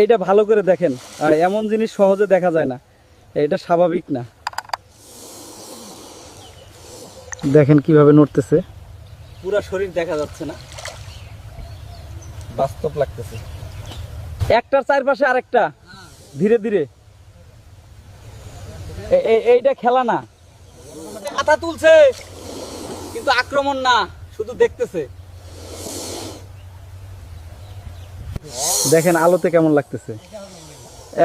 এটা ভালো করে দেখেন, আর এমন জিনিস সহজে দেখা যায় না, এটা স্বাভাবিক না। দেখেন কিভাবে নড়তেছে, পুরো শরীর দেখা যাচ্ছে না, বাস্তব লাগতেছে। একটার চারপাশে আরেকটা, ধীরে ধীরে। এইটা খেলা না, মাথা তুলছে কিন্তু আক্রমণ না, শুধু দেখতেছে। দেখেন আলোতে কেমন লাগতেছে,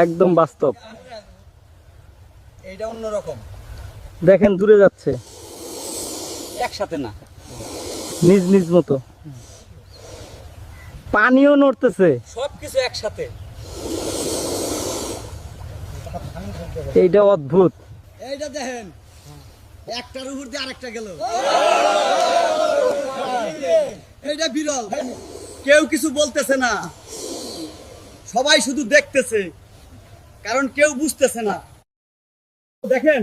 একদম বাস্তব। এইটা অন্যরকম, দেখেন দূরে যাচ্ছে, একসাথে না, নিজ নিজ মতো। পানিও নড়তেছে, সবকিছু একসাথে। এইটা অদ্ভুত। এইটা দেখেন, একটার উপর দিয়ে আরেকটা গেল, এইটা বিরল। কেউ কিছু বলতেছে না, সবাই শুধু দেখতেছে, কারণ কেউ বুঝতেছে না। দেখেন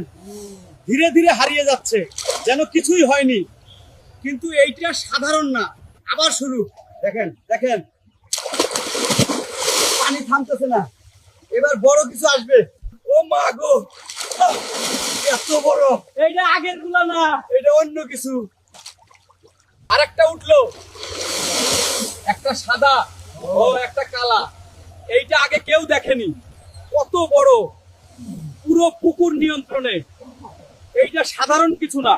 ধীরে ধীরে হারিয়ে যাচ্ছে, যেন কিছুই হয়নি, কিন্তু এইটা সাধারণ না। আবার শুরু, দেখেন দেখেন, পানি থামতেছে না, এবার বড় কিছু আসবে। ও মা গো, এত বড়! এইটা আগের গুলা না, এটা অন্য কিছু। আরেকটা উঠলো, একটা সাদা ও একটা কালা। এইটা আগে কেউ দেখেনি, কত বড়, পুরো পুকুর নিয়ন্ত্রণে। এইটা সাধারণ কিছু না।